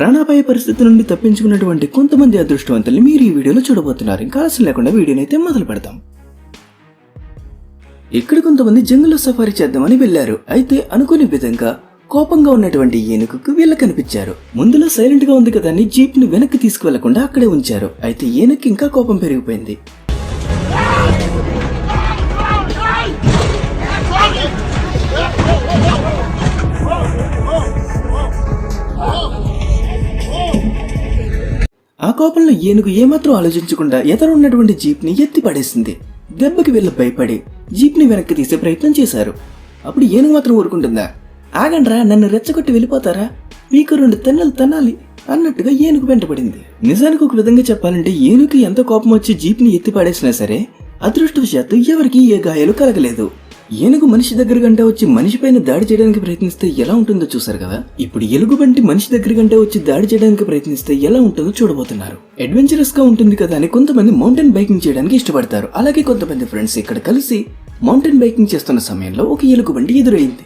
ప్రాణాపాయ పరిస్థితి నుండి తప్పించుకున్నటువంటి కొంతమంది అదృష్టవంతుల్ని మీరు ఈ వీడియోలో చూడబోతున్నారు. ఇంకా ఆలస్యం లేకుండా వీడియోనైతే మొదలు పెడతాం. ఇక్కడ కొంతమంది జంగల్లో సఫారీ చేద్దామని వెళ్లారు. అయితే అనుకోని విధంగా కోపంగా ఉన్నటువంటి ఏనుగుకు వీళ్ళ కనిపించారు. ముందులో సైలెంట్ గా ఉంది కదా అని జీప్ ను వెనక్కి తీసుకువెళ్లకుండా అక్కడే ఉంచారు. అయితే ఏనుగుకి ఇంకా కోపం పెరిగిపోయింది. ఆ కోపంలో ఏనుగు ఏమాత్రం ఆలోచించకుండా ఎదురు ఉన్నటువంటి జీప్ ని ఎత్తి పడేసింది. దెబ్బకి వీళ్ళు భయపడి జీప్ ని వెనక్కి తీసే ప్రయత్నం చేశారు. అప్పుడు ఏనుగు మాత్రం ఊరుకుంటుందా? ఆగండ్రా, నన్ను రెచ్చగొట్టి వెళ్ళిపోతారా, మీకు 2 తెన్నలు తన్నాలి అన్నట్టుగా ఏనుగు వెంటపడింది. నిజానికి ఒక విధంగా చెప్పాలంటే ఏనుగుకి ఎంత కోపం వచ్చి జీప్ ని ఎత్తి పడేసినా సరే అదృష్టవశాత్తు ఎవరికి ఏ గాయాలు కలగలేదు. ఏనుగు మనిషి దగ్గర గంటే వచ్చి మనిషి పైన దాడి చేయడానికి ప్రయత్నిస్తే ఎలా ఉంటుందో చూసారు కదా. ఇప్పుడు ఎలుగుబంటి మనిషి దగ్గర గంటే వచ్చి దాడి చేయడానికి ప్రయత్నిస్తే ఎలా ఉంటుందో చూడబోతున్నారు. అడ్వెంచరస్ గా ఉంటుంది కదా అని కొంతమంది మౌంటైన్ బైకింగ్ చేయడానికి ఇష్టపడతారు. అలాగే కొంతమంది ఫ్రెండ్స్ ఇక్కడ కలిసి మౌంటైన్ బైకింగ్ చేస్తున్న సమయంలో ఒక ఎలుగుబంటి ఎదురైంది.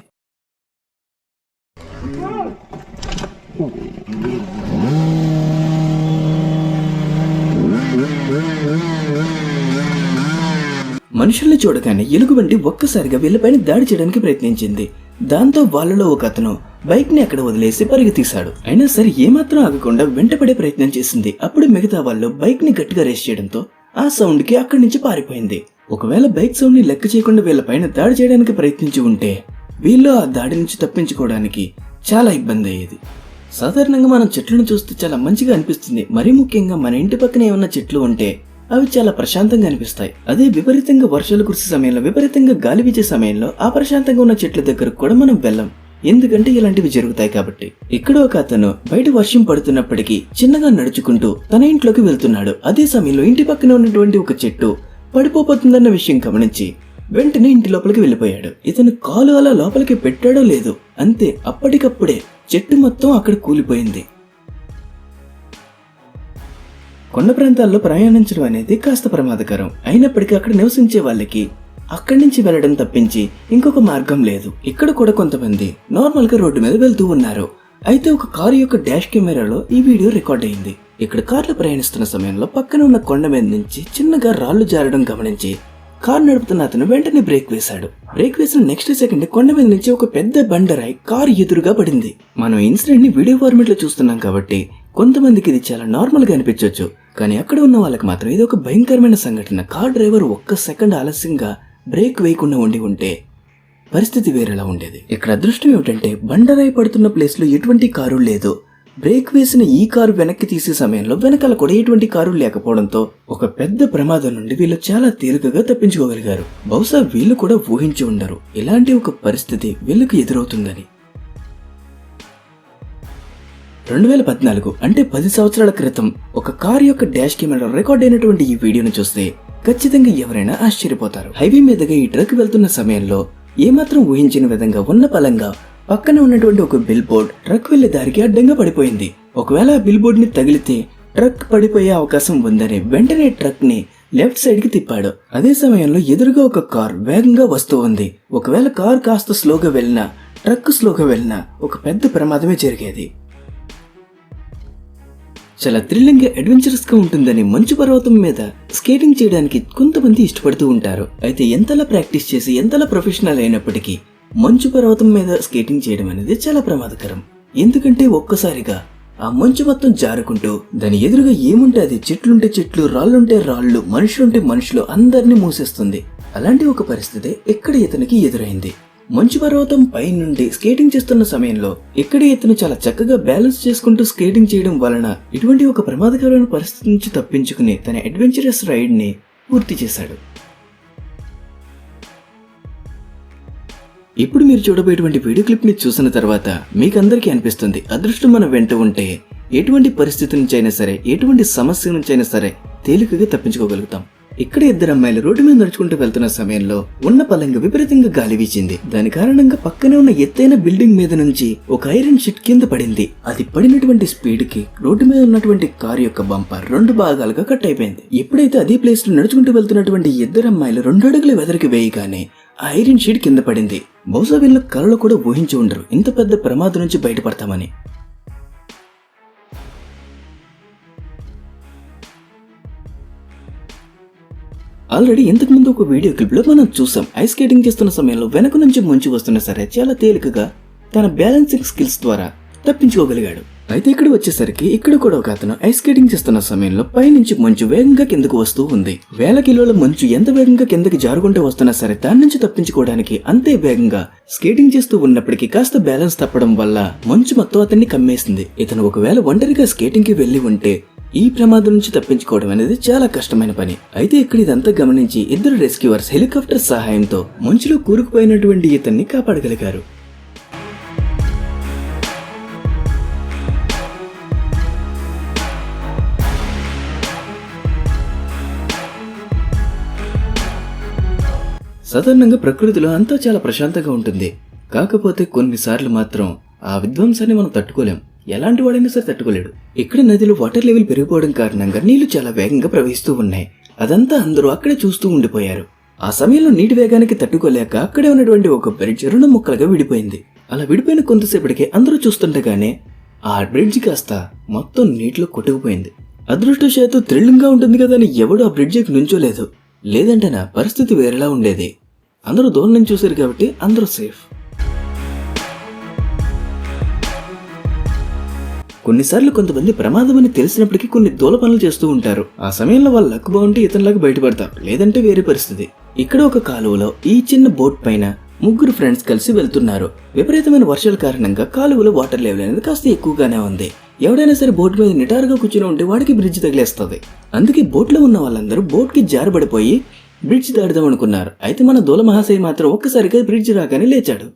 మనుషుల్ని చూడగానే ఎలుగుబంటి ఒక్కసారిగా వీళ్ళపైన దాడి చేయడానికి ప్రయత్నించింది. దాంతో వాళ్ళలో ఒక అతను బైక్ ని అక్కడ వదిలేసి పరిగెత్తిశాడు. అయినా సరే ఏమాత్రం ఆగకుండా వెంటపడే ప్రయత్నం చేసింది. అప్పుడు మిగతా వాళ్ళు బైక్ ని గట్టిగా రేస్ చేయడంతో ఆ సౌండ్ కి అక్కడి నుంచి పారిపోయింది. ఒకవేళ బైక్ సౌండ్ ని లెక్క చేయకుండా వీళ్ళపైన దాడి చేయడానికి ప్రయత్నించి ఉంటే వీళ్ళు ఆ దాడి నుంచి తప్పించుకోవడానికి చాలా ఇబ్బంది అయ్యేది. సాధారణంగా మనం చెట్లను చూస్తే చాలా మంచిగా అనిపిస్తుంది. మరీ ముఖ్యంగా మన ఇంటి పక్కన ఏమన్నా చెట్లు ఉంటే అవి చాలా ప్రశాంతంగా అనిపిస్తాయి. అదే విపరీతంగా వర్షాలు కురిసే సమయంలో, విపరీతంగా గాలి వీచే సమయంలో ఆ ప్రశాంతంగా ఉన్న చెట్ల దగ్గరకు కూడా మనం వెళ్ళం. ఎందుకంటే ఇలాంటివి జరుగుతాయి కాబట్టి. ఇక్కడ ఒక అతను బయట వర్షం పడుతున్నప్పటికీ చిన్నగా నడుచుకుంటూ తన ఇంట్లోకి వెళ్తున్నాడు. అదే సమయంలో ఇంటి పక్కన ఉన్నటువంటి ఒక చెట్టు పడిపోతుందన్న విషయం గమనించి వెంటనే ఇంటి లోపలికి వెళ్ళిపోయాడు. ఇతను కాలు అలా లోపలికి పెట్టాడో లేదు, అంతే అప్పటికప్పుడే చెట్టు మొత్తం అక్కడ కూలిపోయింది. కొండ ప్రాంతాల్లో ప్రయాణించడం అనేది కాస్త ప్రమాదకరం. అయినప్పటికీ అక్కడ నివసించే వాళ్ళకి అక్కడి నుంచి వెళ్లడం తప్పించి ఇంకొక మార్గం లేదు. ఇక్కడ కూడా కొంతమంది నార్మల్ గా రోడ్డు మీద వెళ్తూ ఉన్నారు. అయితే ఒక కారు యొక్క డాష్ కెమెరాలో ఈ వీడియో రికార్డ్ అయింది. ఇక్కడ కార్లో ప్రయాణిస్తున్న సమయంలో పక్కన ఉన్న కొండ మీద నుంచి చిన్నగా రాళ్లు జారడం గమనించి కారు నడుపుతున్న అతను వెంటనే బ్రేక్ వేశాడు. బ్రేక్ వేసిన నెక్స్ట్ సెకండ్ కొండ మీద నుంచి ఒక పెద్ద బండరాయి కారు ఎదురుగా పడింది. మనం ఇన్సిడెంట్ ని వీడియో ఫార్మేట్ లో చూస్తున్నాం కాబట్టి కొంతమందికి ఇది చాలా నార్మల్ గా అనిపించవచ్చు, కానీ అక్కడ ఉన్న వాళ్ళకి మాత్రం ఇది ఒక భయంకరమైన సంఘటన. కార్ డ్రైవర్ ఒక్క సెకండ్ ఆలస్యంగా బ్రేక్ వేయకుండా ఉండి ఉంటే పరిస్థితి వేరేలా ఉండేది. ఇక్కడ అదృష్టం ఏమిటంటే బండరాయి పడుతున్న ప్లేస్ లో ఎటువంటి కారు లేదు. బ్రేక్ వేసిన ఈ కారు వెనక్కి తీసే సమయంలో వెనకాల కూడా ఎటువంటి కారు లేకపోవడంతో ఒక పెద్ద ప్రమాదం నుండి వీళ్ళు చాలా తేలికగా తప్పించుకోగలిగారు. బహుశా వీళ్ళు కూడా ఊహించి ఉండరు ఇలాంటి ఒక పరిస్థితి వీళ్ళకి ఎదురవుతుందని. 2014 అంటే 10 సంవత్సరాల క్రితం ఒక కారు యొక్క డాష్ కెమెరా రికార్డ్ అయినటువంటి ఈ వీడియోను చూస్తే ఖచ్చితంగా ఎవరైనా ఆశ్చర్యపోతారు. హైవే మీదుగా ఈ ట్రక్ వెళ్తున్న సమయంలో ఏమాత్రం ఊహించిన విధంగా ఉన్న పలంగా పక్కన ఉన్నటువంటి ఒక బిల్ బోర్డ్ ట్రక్ వెళ్లే దారికి అడ్డంగా పడిపోయింది. ఒకవేళ ఆ బిల్ బోర్డ్ ని తగిలితే ట్రక్ పడిపోయే అవకాశం ఉందని వెంటనే ట్రక్ ని లెఫ్ట్ సైడ్ కి తిప్పాడు. అదే సమయంలో ఎదురుగా ఒక కార్ వేగంగా వస్తూ ఉంది. ఒకవేళ కార్ కాస్త స్లోగా వెళ్ళినా, ట్రక్ స్లోగా వెళ్ళినా ఒక పెద్ద ప్రమాదమే జరిగేది. చాలా థ్రిల్లింగ్ గా అడ్వెంచరస్ గా ఉంటుందని మంచు పర్వతం మీద స్కేటింగ్ చేయడానికి కొంతమంది ఇష్టపడుతూ ఉంటారు. అయితే ఎంతలా ప్రాక్టీస్ చేసి ఎంతలా ప్రొఫెషనల్ అయినప్పటికీ మంచు పర్వతం మీద స్కేటింగ్ చేయడం అనేది చాలా ప్రమాదకరం. ఎందుకంటే ఒక్కసారిగా ఆ మంచు మొత్తం జారుకుంటూ దాని ఎదురుగా ఏముంటే అది, చెట్లుంటే చెట్లు, రాళ్లుంటే రాళ్లు, మనుషులుంటే మనుషులు అందరినీ మూసేస్తుంది. అలాంటి ఒక పరిస్థితి ఇక్కడ ఇతనికి ఎదురైంది. మంచు పర్వతం పై నుండి స్కేటింగ్ చేస్తున్న సమయంలో ఇక్కడే ఇతను చాలా చక్కగా బ్యాలెన్స్ చేసుకుంటూ స్కేటింగ్ చేయడం వలన ఇటువంటి ఒక ప్రమాదకరమైన పరిస్థితి నుంచి తప్పించుకుని తన అడ్వెంచరస్ రైడ్ ని పూర్తి చేశాడు. ఇప్పుడు మీరు చూడబోయేటువంటి వీడియో క్లిప్ ని చూసిన తర్వాత మీకందరికీ అనిపిస్తుంది అదృష్టం మన వెంట ఉంటే ఎటువంటి పరిస్థితి నుంచైనా సరే, ఎటువంటి సమస్య నుంచైనా సరే తేలికగా తప్పించుకోగలుగుతాం. ఇక్కడ 2 అమ్మాయిలు రోడ్డు మీద నడుచుకుంటూ వెళ్తున్న సమయంలో ఉన్న పలంగా విపరీతంగా గాలి వీచింది. దాని కారణంగా పక్కనే ఉన్న ఎత్తైన బిల్డింగ్ మీద నుంచి ఒక ఐరన్ షీట్ కింద పడింది. అది పడినటువంటి స్పీడ్ కి రోడ్డు మీద ఉన్నటువంటి కారు యొక్క బంపర్ 2 భాగాలుగా కట్ అయిపోయింది. ఎప్పుడైతే అదే ప్లేస్ లో నడుచుకుంటూ వెళ్తున్నటువంటి 2 అమ్మాయిలు 2 అడుగులు వెదరికి వేయగానే ఆ ఐరన్ షీట్ కింద పడింది. బహుశా వీళ్ళు కలలో కూడా ఊహించి ఉండరు ఇంత పెద్ద ప్రమాదం నుంచి బయటపడతామని. ఆల్రెడీ ఇంతకు ముందు ఒక వీడియో క్లిప్ లో మనం చూసాం. ఐస్ స్కేటింగ్ చేస్తున్న సమయంలో వెనక నుంచి మంచు వస్తున్నా సరే చాలా తేలికగా తన బ్యాలెన్సింగ్ స్కిల్స్ ద్వారా తప్పించుకోగలిగాడు. అయితే ఇక్కడ వచ్చేసరికి ఇక్కడ కూడా ఒక అతను ఐస్ స్కేటింగ్ చేస్తున్న సమయంలో పైనుంచి మంచు వేగంగా కిందకు వస్తూ ఉంది. 1000 కిలోల మంచు ఎంత వేగంగా కిందకి జారుకుంటూ వస్తున్నా సరే దాని నుంచి తప్పించుకోవడానికి అంతే వేగంగా స్కేటింగ్ చేస్తూ ఉన్నప్పటికీ కాస్త బ్యాలెన్స్ తప్పడం వల్ల మంచు మొత్తం అతన్ని కమ్మేసింది. ఇతను ఒకవేళ ఒంటరిగా స్కేటింగ్ కి వెళ్లి ఉంటే ఈ ప్రమాదం నుంచి తప్పించుకోవడం అనేది చాలా కష్టమైన పని. అయితే ఇక్కడ ఇదంతా గమనించి ఇద్దరు రెస్క్యూవర్స్ హెలికాప్టర్ సహాయంతో మంచులో కూరుకుపోయినటువంటి ఇతన్ని కాపాడగలిగారు. సాధారణంగా ప్రకృతిలో అంతా చాలా ప్రశాంతంగా ఉంటుంది. కాకపోతే కొన్నిసార్లు మాత్రం ఆ విధ్వంసాన్ని మనం తట్టుకోలేం. ఎలాంటి వాడైనా సరే తట్టుకోలేడు. ఇక్కడ నదిలో వాటర్ లెవెల్ పెరిగిపోవడం కారణంగా నీళ్లు చాలా వేగంగా ప్రవహిస్తూ ఉన్నాయి. అదంతా అందరూ అక్కడే చూస్తూ ఉండిపోయారు. ఆ సమయంలో నీటి వేగానికి తట్టుకోలేక అక్కడే ఉన్నటువంటి ఒక బ్రిడ్జ్ 2 ముక్కలుగా విడిపోయింది. అలా విడిపోయిన కొంతసేపటికే అందరూ చూస్తుండగానే ఆ బ్రిడ్జ్ కాస్త మొత్తం నీటిలో కొట్టుకుపోయింది. అదృష్టవశాత్తు థ్రిల్లింగ్ గా ఉంటుంది కదా అని ఎవడు ఆ బ్రిడ్జికి నుంచోలేదు. లేదంటే నా పరిస్థితి వేరేలా ఉండేది. అందరూ దూరం నుంచి చూశారు కాబట్టి అందరూ సేఫ్. కొన్నిసార్లు కొంతమంది ప్రమాదం అని తెలిసినప్పటికీ కొన్ని దూల పనులు చేస్తూ ఉంటారు. ఆ సమయంలో వాళ్ళ లక్ బాగుంటే ఇతనిలాగా బయటపడతారు, లేదంటే వేరే పరిస్థితి. ఇక్కడ ఒక కాలువలో ఈ చిన్న బోట్ పైన 3 ఫ్రెండ్స్ కలిసి వెళ్తున్నారు. విపరీతమైన వర్షాల కారణంగా కాలువలో వాటర్ లెవెల్ అనేది కాస్త ఎక్కువగానే ఉంది. ఎవడైనా సరే బోట్ మీద నిటారుగా కూర్చుని ఉంటే వాడికి బ్రిడ్జ్ తగిలేస్తుంది. అందుకే బోట్ లో ఉన్న వాళ్ళందరూ బోట్ కి జారబడిపోయి బ్రిడ్జ్ దాటుదాం అనుకున్నారు. అయితే మన దూల మహాశయ మాత్రం ఒక్కసారిగా బ్రిడ్జ్ రాగానే లేచాడు.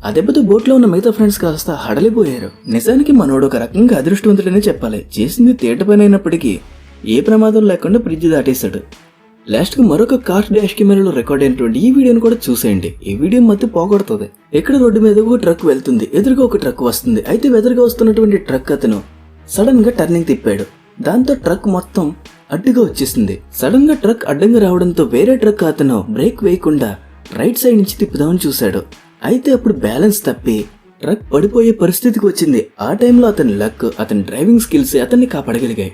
ఆ దెబ్బతో బోట్ లో ఉన్న మిగతా ఫ్రెండ్స్ కాస్త హడలిపోయారు. నిజానికి మనోడు ఒక రకంగా అదృష్టవంతుడనే చెప్పాలి. చేసింది తేట పని అయినప్పటికీ ఏ ప్రమాదం లేకుండా బ్రిడ్జ్ దాటేశాడు. లాస్ట్ కు మరొక కార్ డాష్ కెమెరాలో రికార్డ్ అయినటువంటి ఈ వీడియోని కూడా చూసేయండి. ఈ వీడియో మధ్య పోగొడుతుంది. ఇక్కడ రోడ్డు మీద ఒక ట్రక్ వెళ్తుంది. ఎదురుగా ఒక ట్రక్ వస్తుంది. అయితే ఎదురుగా వస్తున్నటువంటి ట్రక్ అతను సడన్ గా టర్నింగ్ తిప్పాడు. దాంతో ట్రక్ మొత్తం అడ్డుగా వచ్చేసింది. సడన్ గా ట్రక్ అడ్డంగా రావడంతో వేరే ట్రక్ అతను బ్రేక్ వేయకుండా రైట్ సైడ్ నుంచి తిప్పుదామని చూశాడు. అయితే అప్పుడు బ్యాలెన్స్ తప్పి ట్రక్ పడిపోయే పరిస్థితికి వచ్చింది. ఆ టైంలో అతని లక్, అతని డ్రైవింగ్ స్కిల్స్ అతన్ని కాపాడగలిగాయి.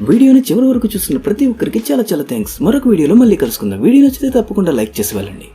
వీడియోని చివరి వరకు చూస్తున్న ప్రతి ఒక్కరికి చాలా చాలా థ్యాంక్స్. మరొక వీడియోలో మళ్ళీ కలుసుకుందాం. వీడియో నచ్చితే తప్పకుండా లైక్ చేసి వెళ్ళండి.